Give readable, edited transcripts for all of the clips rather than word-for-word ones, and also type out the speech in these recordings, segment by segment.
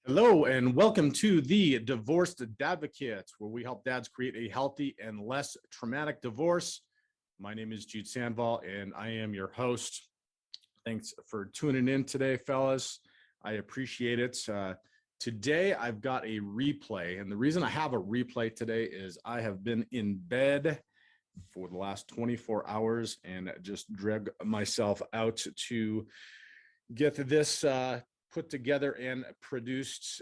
Hello, and welcome to the Divorced Advocate, where we help dads create a healthy and less traumatic divorce. My name is Jude Sandoval, and I am your host. Thanks for tuning in today, fellas. I appreciate it. Today, I've got a replay, and the reason I have a replay today is I have been in bed for the last 24 hours and just drug myself out to get this put together and produced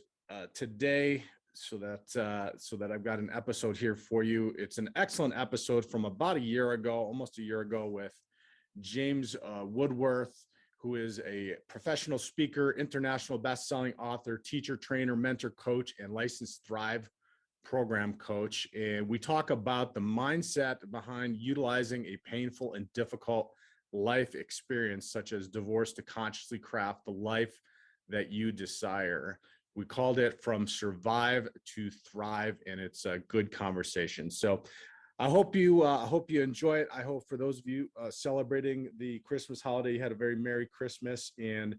today so that I've got an episode here for you. It's an excellent episode from about a year ago, almost a year ago, with James Woodworth, who is a professional speaker, international best-selling author, teacher, trainer, mentor, coach, and licensed Thrive program coach. And we talk about the mindset behind utilizing a painful and difficult life experience such as divorce to consciously craft the life that you desire. We called it From Survive to Thrive, and it's a good conversation. So I hope you enjoy it. I hope for those of you celebrating the Christmas holiday, you had a very Merry Christmas and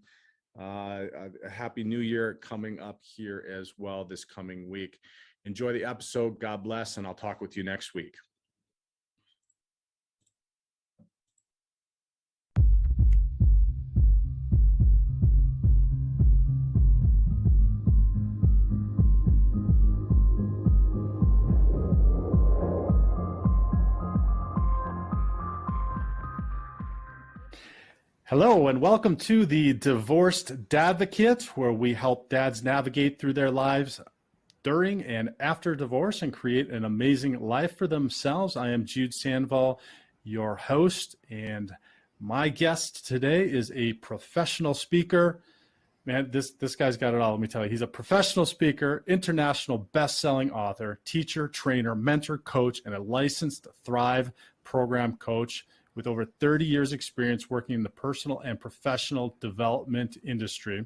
a Happy New Year coming up here as well this coming week. Enjoy the episode. God bless, and I'll talk with you next week. Hello, and welcome to the Divorced Advocate, where we help dads navigate through their lives during and after divorce and create an amazing life for themselves. I am Jude Sandoval, your host, and my guest today is a professional speaker. Man, this guy's got it all, let me tell you. He's a professional speaker, international best-selling author, teacher, trainer, mentor, coach, and a licensed Thrive program coach with over 30 years experience working in the personal and professional development industry.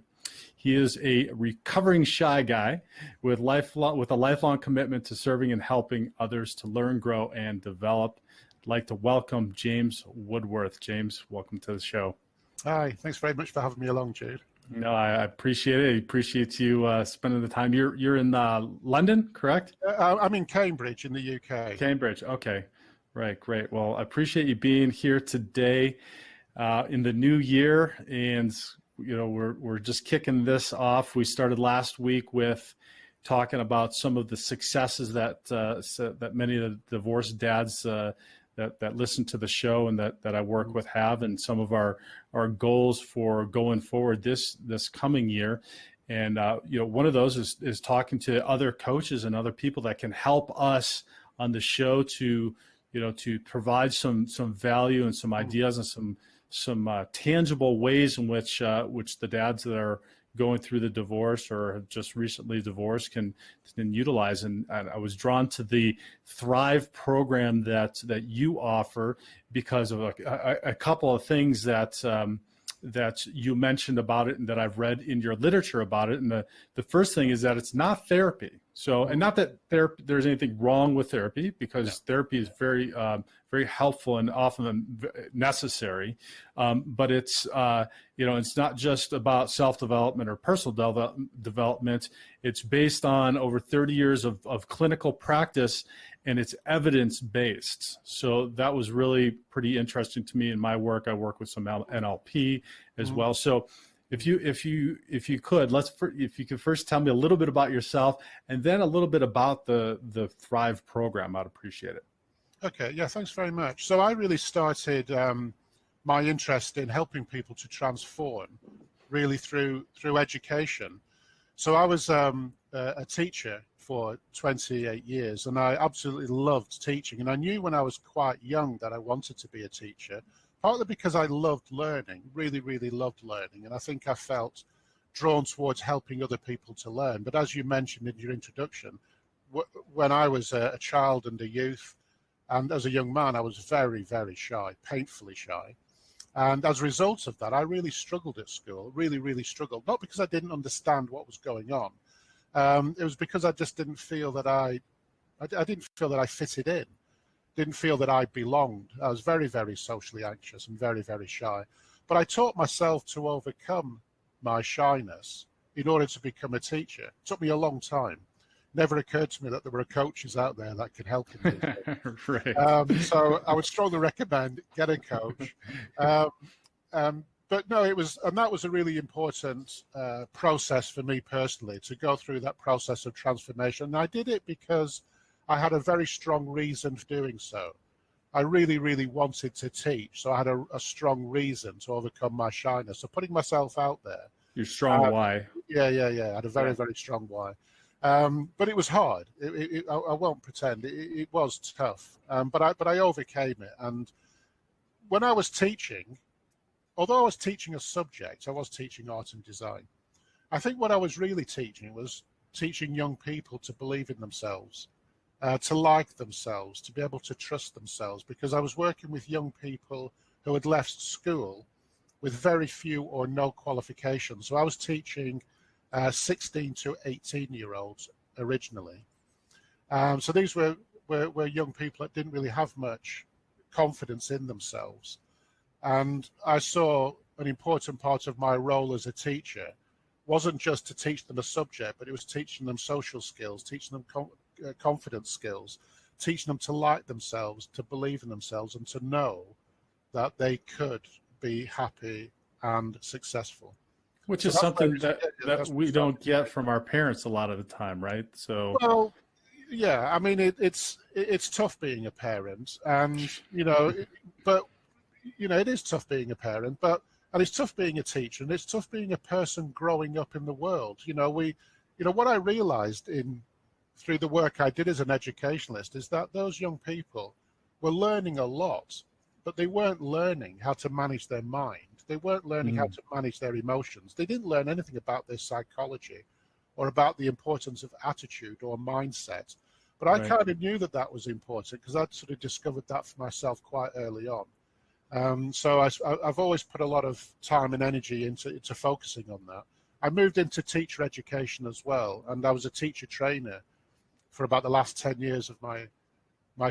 He is a recovering shy guy with a lifelong commitment to serving and helping others to learn, grow, and develop. I'd like to welcome James Woodworth. James, welcome to the show. Hi, thanks very much for having me along, Jude. No, I appreciate it. I appreciate you spending the time. You're in London, correct? I'm in Cambridge in the UK. Cambridge, okay. Right, great. Well, I appreciate you being here today in the new year, and we're just kicking this off. We started last week with talking about some of the successes that many of the divorced dads that listen to the show and that I work with have, and some of our goals for going forward this coming year. And one of those is talking to other coaches and other people that can help us on the show to provide some value and some ideas and some tangible ways in which the dads that are going through the divorce or have just recently divorced can utilize. And I was drawn to the Thrive program that you offer because of a couple of things that you mentioned about it and that I've read in your literature about it. And the first thing is that it's not therapy. So, and not that there's anything wrong with therapy, because therapy is very, very helpful and often necessary. But it's, it's not just about self-development or personal development. It's based on over 30 years of clinical practice, and it's evidence-based. So that was really pretty interesting to me in my work. I work with some NLP as well. So if you could first tell me a little bit about yourself and then a little bit about the Thrive program, I'd appreciate it. Okay, yeah, thanks very much. So I really started my interest in helping people to transform really through education. So I was a teacher for 28 years, and I absolutely loved teaching. And I knew when I was quite young that I wanted to be a teacher, partly because I loved learning, really, really loved learning. And I think I felt drawn towards helping other people to learn. But as you mentioned in your introduction, when I was a child and a youth, and as a young man, I was very, very shy, painfully shy. And as a result of that, I really struggled at school, really, really struggled. Not because I didn't understand what was going on. It was because I just didn't feel that I didn't feel that I fitted in, didn't feel that I belonged. I was very, very socially anxious and very, very shy. But I taught myself to overcome my shyness in order to become a teacher. It took me a long time. Never occurred to me that there were coaches out there that could help in this. Right. So I would strongly recommend get a coach. But no, that was a really important process for me personally, to go through that process of transformation. And I did it because I had a very strong reason for doing so. I really, really wanted to teach, so I had a strong reason to overcome my shyness. So putting myself out there. Your strong why. Yeah. I had a very, very strong why. But it was hard. I won't pretend. It was tough. But I overcame it. And when I was teaching, although I was teaching a subject, I was teaching art and design. I think what I was really teaching was teaching young people to believe in themselves, to like themselves, to be able to trust themselves, because I was working with young people who had left school with very few or no qualifications. So I was teaching 16 to 18-year-olds originally. So these were young people that didn't really have much confidence in themselves. And I saw an important part of my role as a teacher wasn't just to teach them a subject, but it was teaching them social skills, teaching them confidence skills, teaching them to like themselves, to believe in themselves, and to know that they could be happy and successful. Which is something that we don't get from our parents a lot of the time, right? So, well, yeah, I mean, it's tough being a parent, and but it is tough being a parent, and it's tough being a teacher, and it's tough being a person growing up in the world. What I realized through the work I did as an educationalist is that those young people were learning a lot, but they weren't learning how to manage their mind. They weren't learning how to manage their emotions. They didn't learn anything about their psychology or about the importance of attitude or mindset. But I kind of knew that was important because I'd sort of discovered that for myself quite early on. So I've always put a lot of time and energy into focusing on that. I moved into teacher education as well, and I was a teacher trainer for about the last 10 years of my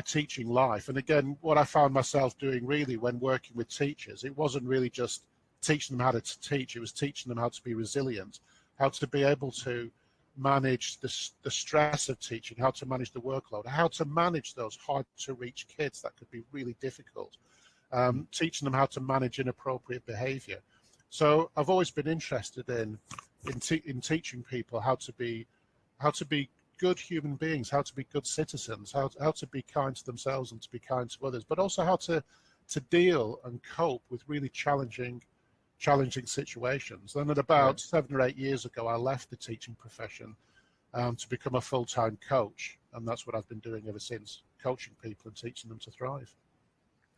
teaching life. And again, what I found myself doing really when working with teachers, it wasn't really just teaching them how to teach, it was teaching them how to be resilient, how to be able to manage the stress of teaching, how to manage the workload, how to manage those hard to reach kids that could be really difficult, teaching them how to manage inappropriate behavior. So I've always been interested in teaching people how to be good human beings, how to be good citizens, how to be kind to themselves and to be kind to others, but also how to deal and cope with really challenging situations. And at about 7 or 8 years ago, I left the teaching profession to become a full-time coach, and that's what I've been doing ever since, coaching people and teaching them to thrive.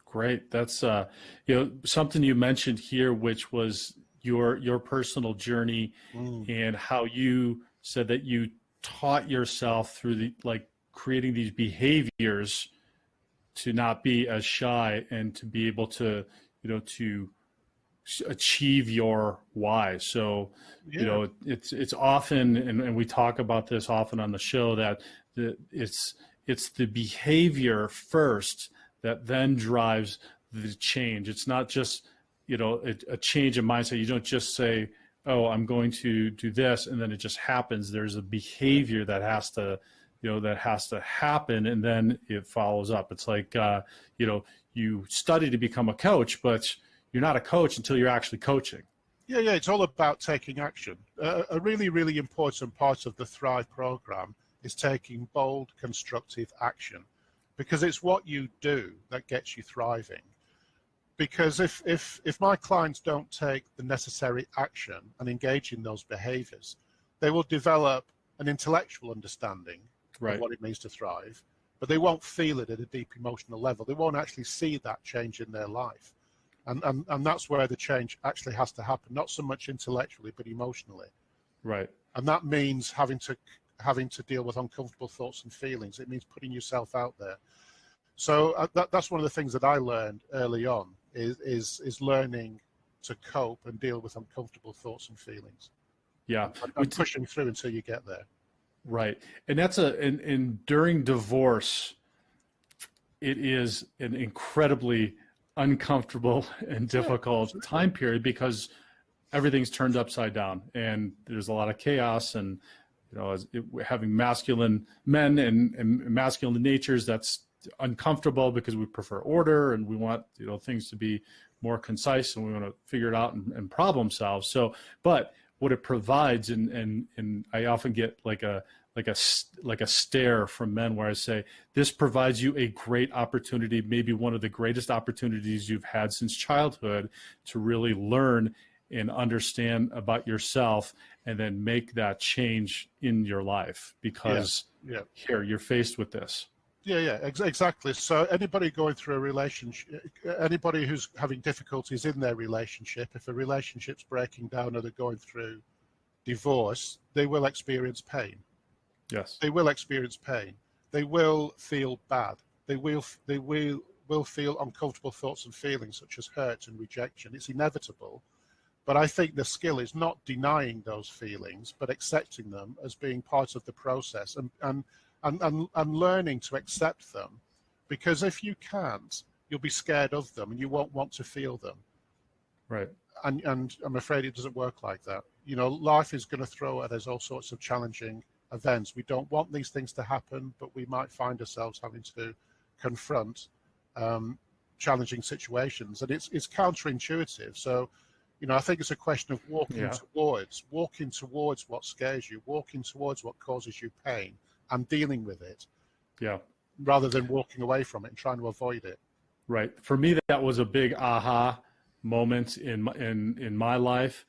Great. That's something you mentioned here, which was your personal journey and how you said that you taught yourself through creating these behaviors to not be as shy and to be able to to achieve your why. So it's often, and we talk about this often on the show, that it's the behavior first that then drives the change. It's not just a change of mindset. You don't just say, oh, I'm going to do this, and then it just happens. There's a behavior that has to, happen, and then it follows up. It's like, you study to become a coach, but you're not a coach until you're actually coaching. Yeah, it's all about taking action. A really, really important part of the Thrive program is taking bold, constructive action, because it's what you do that gets you thriving. Because if my clients don't take the necessary action and engage in those behaviors, they will develop an intellectual understanding of what it means to thrive, but they won't feel it at a deep emotional level. They won't actually see that change in their life. And that's where the change actually has to happen, not so much intellectually, but emotionally. Right. And that means having to deal with uncomfortable thoughts and feelings. It means putting yourself out there. So that's one of the things that I learned early on is learning to cope and deal with uncomfortable thoughts and feelings. Yeah. And pushing through until you get there. Right. And that's and during divorce, it is an incredibly uncomfortable and difficult time period, because everything's turned upside down, and there's a lot of chaos. And having masculine men and masculine natures, that's uncomfortable because we prefer order and we want things to be more concise, and we want to figure it out and problem solve. So, but what it provides, and I often get like a stare from men where I say, this provides you a great opportunity, maybe one of the greatest opportunities you've had since childhood, to really learn and understand about yourself, and then make that change in your life, because here you're faced with this. Exactly. So anybody going through a relationship, anybody who's having difficulties in their relationship, if a relationship's breaking down or they're going through divorce, they will experience pain. Yes. They will experience pain. They will feel bad. They will feel uncomfortable thoughts and feelings such as hurt and rejection. It's inevitable. But I think the skill is not denying those feelings, but accepting them as being part of the process, and learning to accept them. Because if you can't, you'll be scared of them and you won't want to feel them. Right. And I'm afraid it doesn't work like that. Life is going to throw at us all sorts of challenging events. We don't want these things to happen, but we might find ourselves having to confront challenging situations. And it's counterintuitive. So, I think it's a question of walking towards what scares you, walking towards what causes you pain, and dealing with it. Yeah. Rather than walking away from it and trying to avoid it. Right. For me, that was a big aha moment in my life,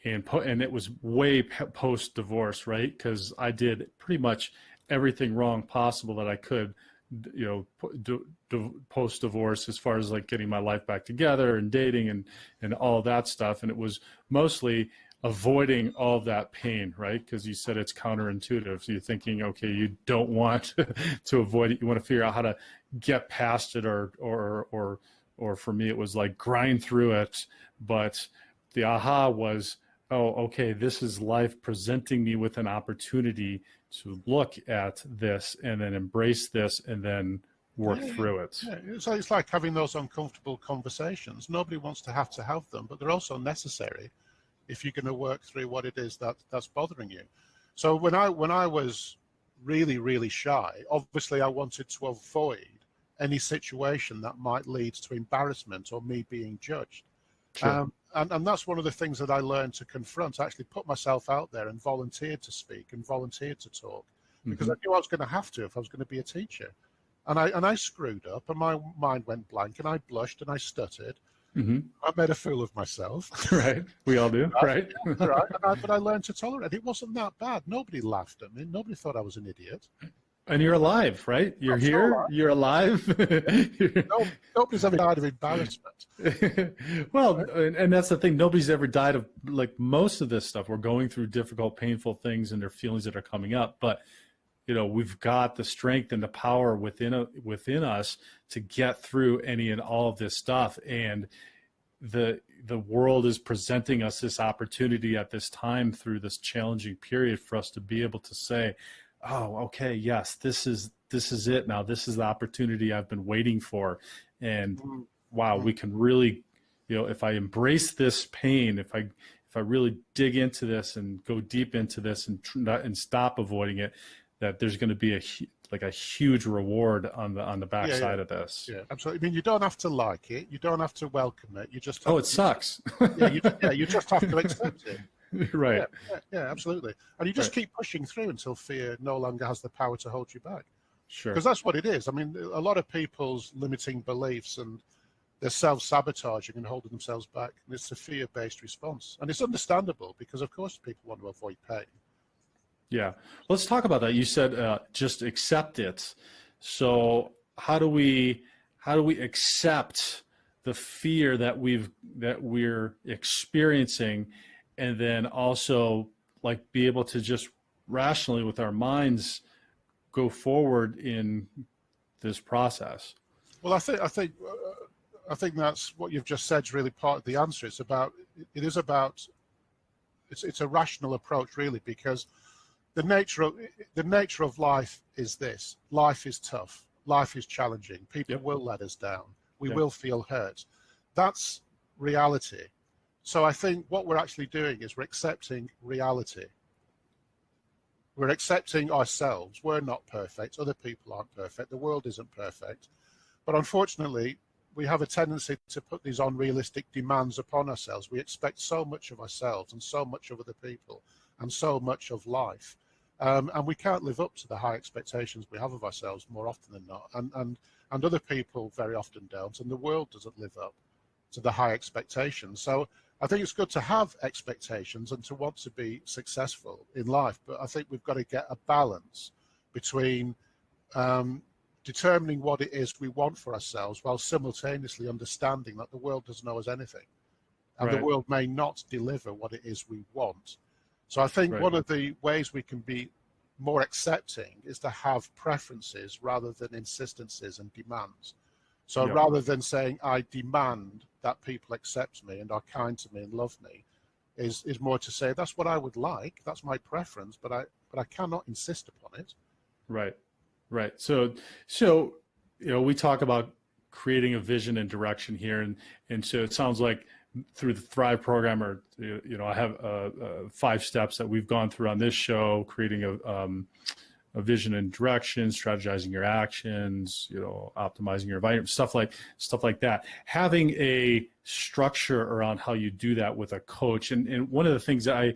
and it was way post divorce, right? Because I did pretty much everything wrong possible that I could, post divorce, as far as like getting my life back together and dating and all that stuff. And it was mostly avoiding all of that pain, right? Because you said it's counterintuitive. So you're thinking, okay, you don't want to avoid it. You want to figure out how to get past it, or for me, it was like grind through it. But the aha was, oh, okay, this is life presenting me with an opportunity to look at this and then embrace this and then work through it. Yeah. It's like having those uncomfortable conversations. Nobody wants to have them, but they're also necessary if you're going to work through what it is that's bothering you. So when I was really, really shy, obviously I wanted to avoid any situation that might lead to embarrassment or me being judged. Sure. And that's one of the things that I learned to confront. I actually put myself out there and volunteered to speak and volunteered to talk, because I knew I was going to have to if I was going to be a teacher. And I screwed up, and my mind went blank, and I blushed and I stuttered. I made a fool of myself. Right. We all do. Right. But I learned to tolerate it. It wasn't that bad. Nobody laughed at me. Nobody thought I was an idiot. And you're alive, right? You're here. Alive. You're alive. Nobody's ever died of embarrassment. Well, and that's the thing. Nobody's ever died of, like, most of this stuff. We're going through difficult, painful things, and there are feelings that are coming up. But, we've got the strength and the power within us to get through any and all of this stuff. And the world is presenting us this opportunity at this time, through this challenging period, for us to be able to say, oh, okay, yes, this is it now. This is the opportunity I've been waiting for. And wow, we can really, if I embrace this pain, if I really dig into this and go deep into this and stop avoiding it, that there's going to be a huge reward on the backside of this. Yeah, absolutely. I mean, you don't have to like it. You don't have to welcome it. You just sucks. You just have to accept it. Right. Yeah, absolutely. And you just keep pushing through until fear no longer has the power to hold you back. Sure. Because that's what it is. I mean, a lot of people's limiting beliefs, and they're self-sabotaging and holding themselves back. And it's a fear-based response. And it's understandable, because, of course, people want to avoid pain. Yeah. Let's talk about that. You said just accept it. So how do we accept the fear that we're experiencing, and then also, like, be able to just rationally with our minds go forward in this process? Well, I think that's what you've just said is really part of the answer. It's a rational approach, really, because the nature of life is this. Life is tough. Life is challenging. People will let us down. We will feel hurt. That's reality. So I think what we're actually doing is we're accepting reality. We're accepting ourselves. We're not perfect. Other people aren't perfect. The world isn't perfect. But unfortunately, we have a tendency to put these unrealistic demands upon ourselves. We expect so much of ourselves and so much of other people and so much of life. And we can't live up to the high expectations we have of ourselves more often than not. And other people very often don't. And the world doesn't live up to the high expectations. So I think it's good to have expectations and to want to be successful in life. But I think we've got to get a balance between determining what it is we want for ourselves while simultaneously understanding that the world doesn't owe us anything. And the world may not deliver what it is we want. So I think one of the ways we can be more accepting is to have preferences rather than insistencies and demands. So rather than saying, I demand that people accept me and are kind to me and love me, is more to say, that's what I would like, that's my preference, but I cannot insist upon it. Right. So we talk about creating a vision and direction here, and so it sounds like through the Thrive program, or I have 5 steps that we've gone through on this show, creating a vision and direction, strategizing your actions, optimizing your environment, stuff like that. Having a structure around how you do that with a coach, and one of the things that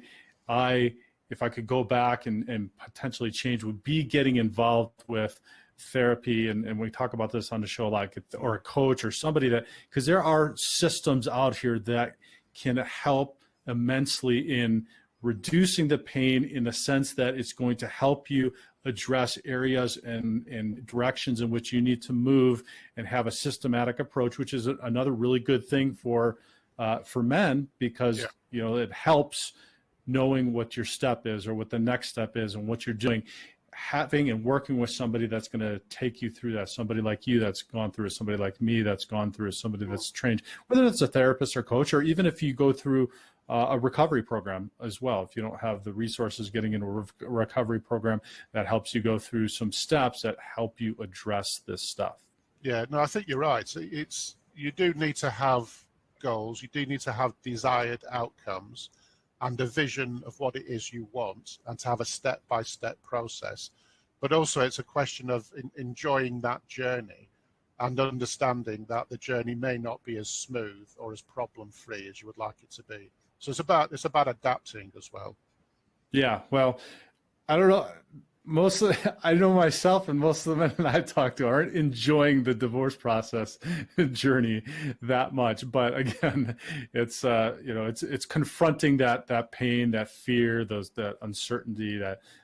I if I could go back and potentially change would be getting involved with therapy, and we talk about this on the show, like, or a coach or somebody that, because there are systems out here that can help immensely in reducing the pain, in the sense that it's going to help you address areas and directions in which you need to move and have a systematic approach, which is another really good thing for men, because it helps knowing what your step is or what the next step is and what you're doing. Having and working with somebody that's going to take you through that, somebody like you that's gone through it, somebody like me that's gone through it, somebody that's trained, whether it's a therapist or coach, or even if you go through a recovery program as well. If you don't have the resources, getting into a recovery program that helps you go through some steps that help you address this stuff. Yeah, no, I think you're right. You do need to have goals. You do need to have desired outcomes and a vision of what it is you want, and to have a step-by-step process. But also it's a question of enjoying that journey and understanding that the journey may not be as smooth or as problem-free as you would like it to be. So it's about adapting as well. Yeah, well, I don't know. I know myself and most of the men that I talk to aren't enjoying the divorce process journey that much. But again, it's it's confronting that pain, that fear, that uncertainty,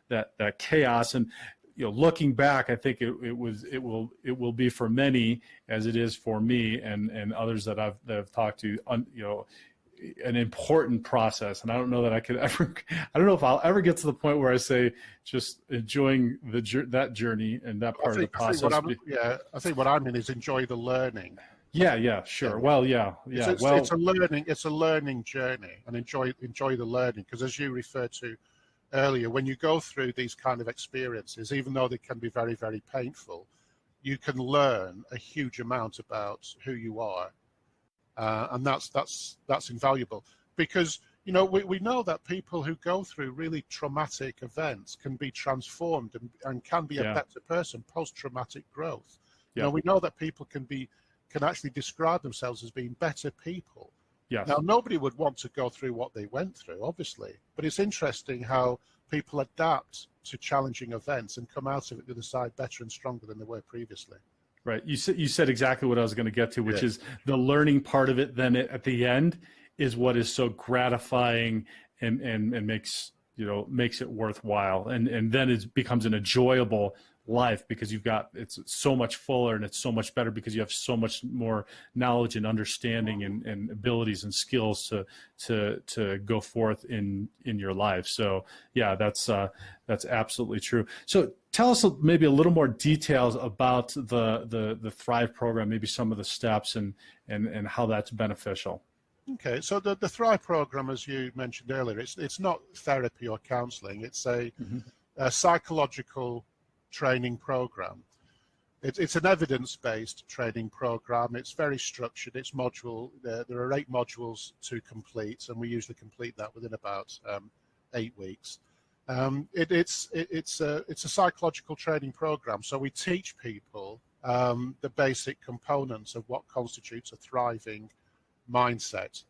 that chaos, and looking back, I think it will be for many, as it is for me and others that I've talked to, an important process. And I don't know that I don't know if I'll ever get to the point where I say just enjoying that journey and that part of the process. I think what I mean is enjoy the learning. Yeah, sure. Well, It's a learning journey, and enjoy the learning, because as you referred to earlier, when you go through these kind of experiences, even though they can be very, very painful, you can learn a huge amount about who you are. And that's invaluable, because we know that people who go through really traumatic events can be transformed and can be a better person post-traumatic growth. We know that people can actually describe themselves as being better people. Yes. Now, nobody would want to go through what they went through, obviously, but it's interesting how people adapt to challenging events and come out of it the other side better and stronger than they were previously. Right. You said exactly what I was going to get to, which is the learning part of it. Then at the end is what is so gratifying and makes it worthwhile. And then it becomes an enjoyable life, because it's so much fuller and it's so much better because you have so much more knowledge and understanding and abilities and skills to go forth in your life. So yeah, that's absolutely true. So tell us maybe a little more details about the Thrive program, maybe some of the steps and how that's beneficial. Okay, so the Thrive program, as you mentioned earlier, it's not therapy or counseling. It's a psychological training program. it's an evidence-based training program. It's very structured. It's module. There are 8 modules to complete, and we usually complete that within about 8 weeks. It's a psychological training program, so we teach people the basic components of what constitutes a thriving mindset.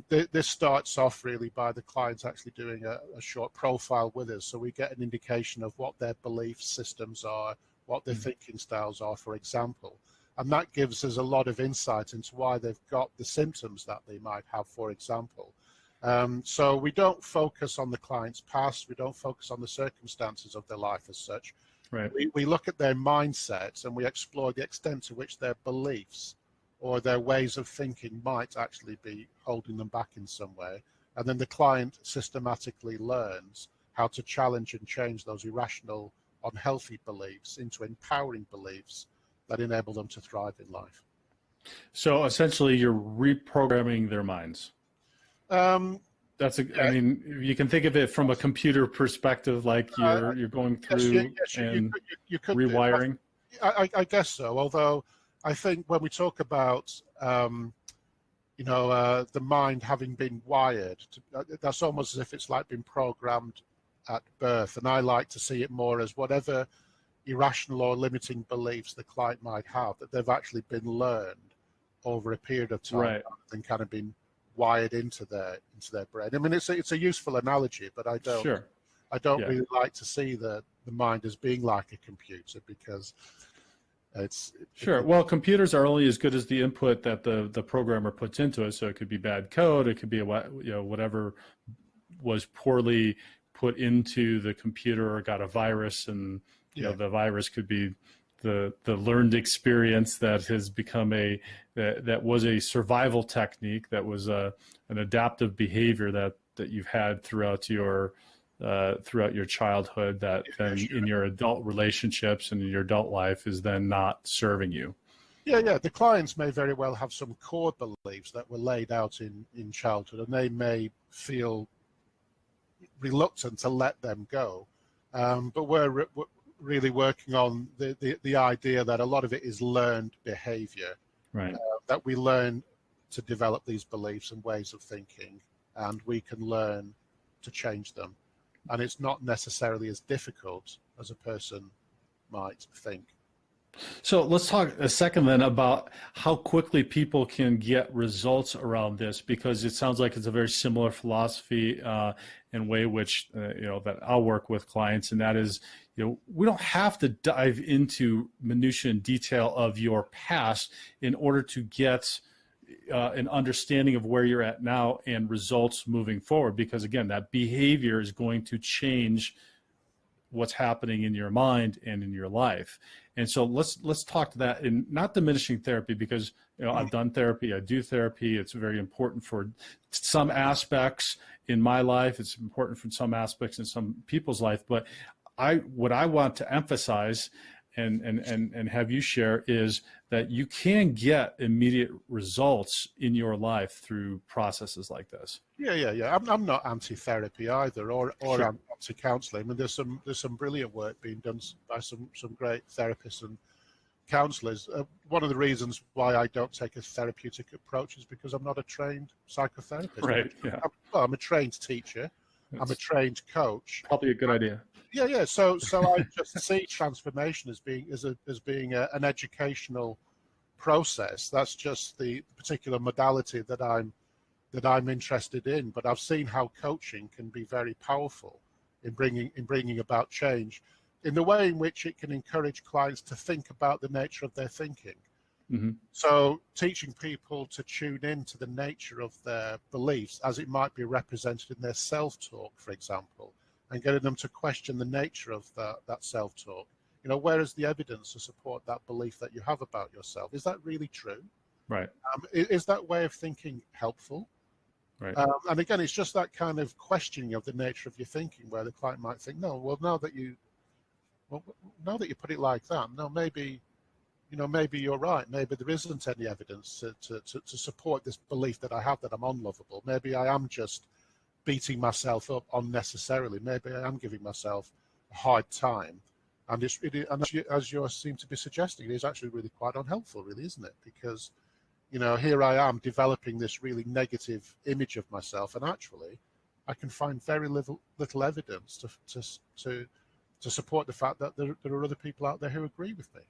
This starts off really by the clients actually doing a short profile with us, so we get an indication of what their belief systems are, what their thinking styles are, for example. And that gives us a lot of insight into why they've got the symptoms that they might have, for example. So we don't focus on the client's past, we don't focus on the circumstances of their life as such. Right. We look at their mindsets and we explore the extent to which their beliefs or their ways of thinking might actually be holding them back in some way. And then the client systematically learns how to challenge and change those irrational, unhealthy beliefs into empowering beliefs that enable them to thrive in life. So essentially you're reprogramming their minds. That's I mean, you can think of it from a computer perspective, like you're going through and you could rewiring. I guess so. Although I think when we talk about the mind having been wired, that's almost as if it's like been programmed at birth. And I like to see it more as whatever irrational or limiting beliefs the client might have, that they've actually been learned over a period of time, right, and kind of been wired into their brain. I mean, it's a useful analogy, but I don't really like to see the mind as being like a computer, because well, computers are only as good as the input that the programmer puts into it. So it could be bad code, it could be whatever was poorly put into the computer or got a virus, and the virus could be the learned experience that has become that was a survival technique, that was an adaptive behavior that you've had throughout your childhood, that then in your adult relationships and in your adult life is then not serving you. Yeah. The clients may very well have some core beliefs that were laid out in childhood, and they may feel reluctant to let them go. But we're really working on the idea that a lot of it is learned behavior, right? That we learn to develop these beliefs and ways of thinking, and we can learn to change them. And it's not necessarily as difficult as a person might think. So let's talk a second then about how quickly people can get results around this, because it sounds like it's a very similar philosophy and way which that I'll work with clients, and that is, we don't have to dive into minutia and detail of your past in order to get an understanding of where you're at now and results moving forward, because again, that behavior is going to change what's happening in your mind and in your life. And so let's talk to that, and not diminishing therapy, because I've done therapy, I do therapy. It's very important for some aspects in my life. It's important for some aspects in some people's life. But what I want to emphasize and have you share is that you can get immediate results in your life through processes like this. Yeah. I'm not anti-therapy either, or anti-counselling. I mean, there's some brilliant work being done by some great therapists and counsellors. One of the reasons why I don't take a therapeutic approach is because I'm not a trained psychotherapist. Right. Yeah. I'm a trained teacher. I'm a trained coach. Probably a good idea. Yeah. So I just see transformation as being an educational process. That's just the particular modality that I'm interested in. But I've seen how coaching can be very powerful in bringing about change, in the way in which it can encourage clients to think about the nature of their thinking. Mm-hmm. So teaching people to tune in to the nature of their beliefs as it might be represented in their self-talk, for example, and getting them to question the nature of that self-talk. Where is the evidence to support that belief that you have about yourself? Is that really true? Right. Is that way of thinking helpful? Right. And again, it's just that kind of questioning of the nature of your thinking, where the client might think, now that you put it like that, maybe you're right. Maybe there isn't any evidence to support this belief that I have, that I'm unlovable. Maybe I am just beating myself up unnecessarily. Maybe I am giving myself a hard time. And as you seem to be suggesting, it is actually really quite unhelpful, really, isn't it? Because, here I am developing this really negative image of myself, and actually, I can find very little evidence to support the fact that there are other people out there who agree with me.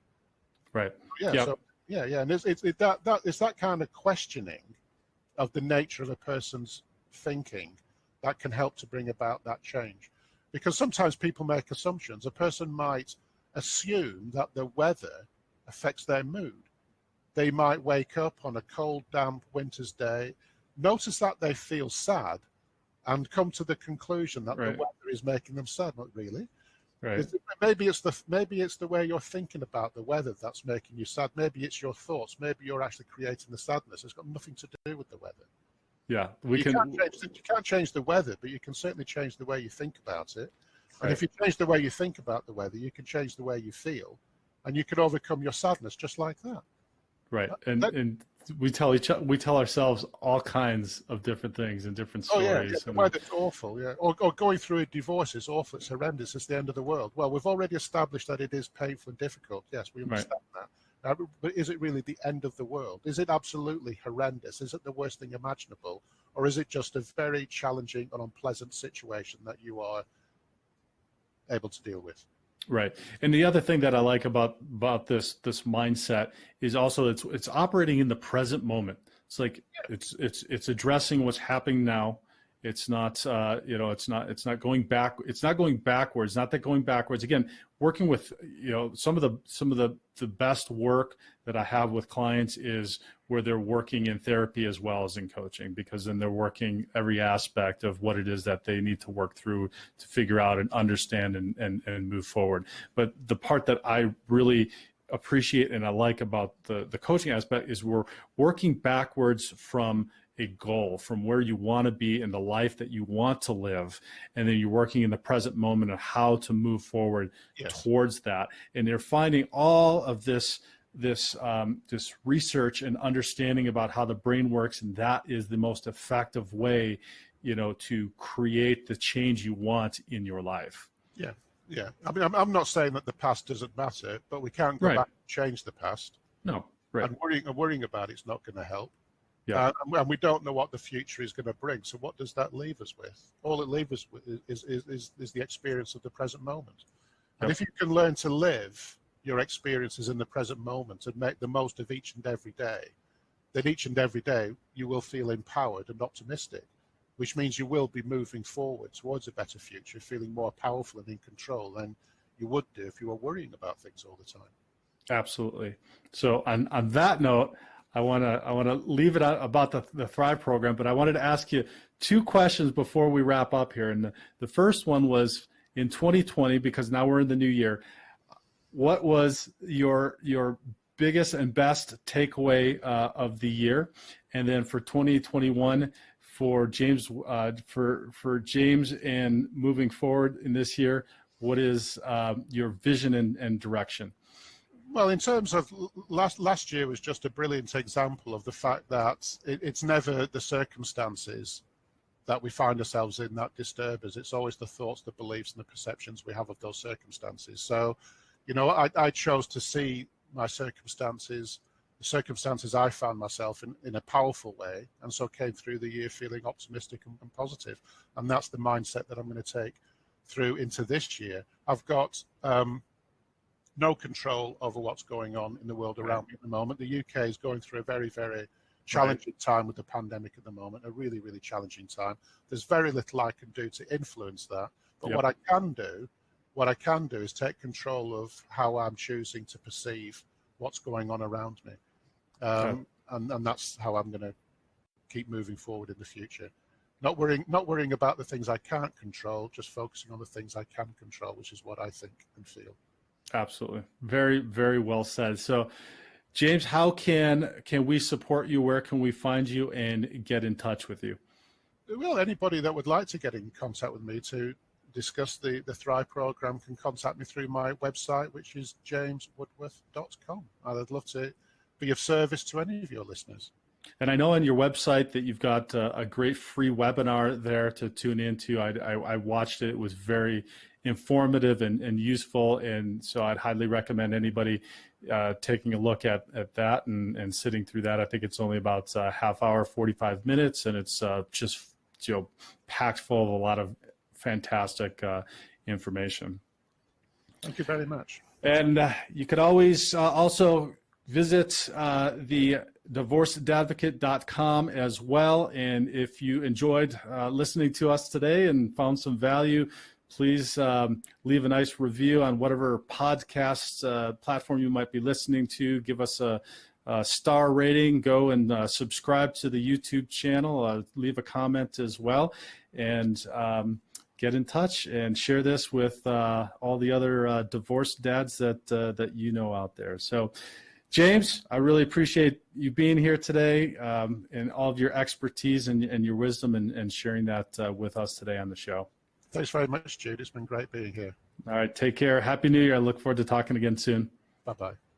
Right. Yeah. Yep. So and it's that kind of questioning of the nature of a person's thinking that can help to bring about that change. Because sometimes people make assumptions. A person might assume that the weather affects their mood. They might wake up on a cold, damp winter's day, notice that they feel sad, and come to the conclusion that Right. the weather is making them sad. Not really. Right. Maybe it's the way you're thinking about the weather that's making you sad. Maybe it's your thoughts. Maybe you're actually creating the sadness. It's got nothing to do with the weather. Yeah, you can't change the weather, but you can certainly change the way you think about it. And Right. if you change the way you think about the weather, you can change the way you feel, and you can overcome your sadness just like that. Right. And we tell ourselves all kinds of different things and different stories. The weather's awful, yeah. Or going through a divorce is awful, it's horrendous, it's the end of the world. Well, we've already established that it is painful and difficult. Yes, we understand that. But is it really the end of the world? Is it absolutely horrendous? Is it the worst thing imaginable? Or is it just a very challenging and unpleasant situation that you are able to deal with? Right. And the other thing that I like about this mindset is also it's operating in the present moment. It's like it's addressing what's happening now. It's not it's not going back. It's not going backwards. Not that going backwards. Again, working with some of the best work that I have with clients is where they're working in therapy as well as in coaching, because then they're working every aspect of what it is that they need to work through to figure out and understand and move forward. But the part that I really appreciate and I like about the coaching aspect is we're working backwards from a goal, from where you want to be in the life that you want to live, and then you're working in the present moment of how to move forward towards that. And they're finding all of this research and understanding about how the brain works, and that is the most effective way, to create the change you want in your life. Yeah. I mean, I'm not saying that the past doesn't matter, but we can't go back and change the past. No, right. And worrying about it's not going to help. Yeah. And we don't know what the future is going to bring. So what does that leave us with? All it leaves us with is the experience of the present moment. And if you can learn to live your experiences in the present moment and make the most of each and every day, then each and every day you will feel empowered and optimistic, which means you will be moving forward towards a better future, feeling more powerful and in control than you would do if you were worrying about things all the time. Absolutely. So on that note, I want to leave it out about the Thrive program, but I wanted to ask you two questions before we wrap up here. And the first one was, in 2020, because now we're in the new year, what was your biggest and best takeaway of the year? And then for 2021, for James, for James and moving forward in this year, what is your vision and direction? Well, in terms of last year was just a brilliant example of the fact that it's never the circumstances that we find ourselves in that disturb us. It's always the thoughts, the beliefs, and the perceptions we have of those circumstances. So, I chose to see my circumstances, the circumstances I found myself in a powerful way, and so came through the year feeling optimistic and positive. And that's the mindset that I'm going to take through into this year. I've got no control over what's going on in the world around me at the moment. The UK is going through a very, very challenging time with the pandemic at the moment, a really, really challenging time. There's very little I can do to influence that. But what I can do is take control of how I'm choosing to perceive what's going on around me. And that's how I'm going to keep moving forward in the future. Not worrying about the things I can't control, just focusing on the things I can control, which is what I think and feel. Absolutely. Very, very well said. So, James, how can we support you? Where can we find you and get in touch with you? Well, anybody that would like to get in contact with me to discuss the Thrive program can contact me through my website, which is jameswoodworth.com. I'd love to be of service to any of your listeners. And I know on your website that you've got a great free webinar there to tune into. I watched it. It was very informative and useful. And so I'd highly recommend anybody taking a look at that and sitting through that. I think it's only about a half hour, 45 minutes, and it's just packed full of a lot of fantastic information. Thank you very much. And you could always also visit the divorcedadvocate.com as well. And if you enjoyed listening to us today and found some value, please leave a nice review on whatever podcast platform you might be listening to. Give us a star rating. Go and subscribe to the YouTube channel. Leave a comment as well. And get in touch and share this with all the other divorced dads that you know out there. So, James, I really appreciate you being here today and all of your expertise and your wisdom and sharing that with us today on the show. Thanks very much, Jude. It's been great being here. All right, take care. Happy New Year. I look forward to talking again soon. Bye-bye.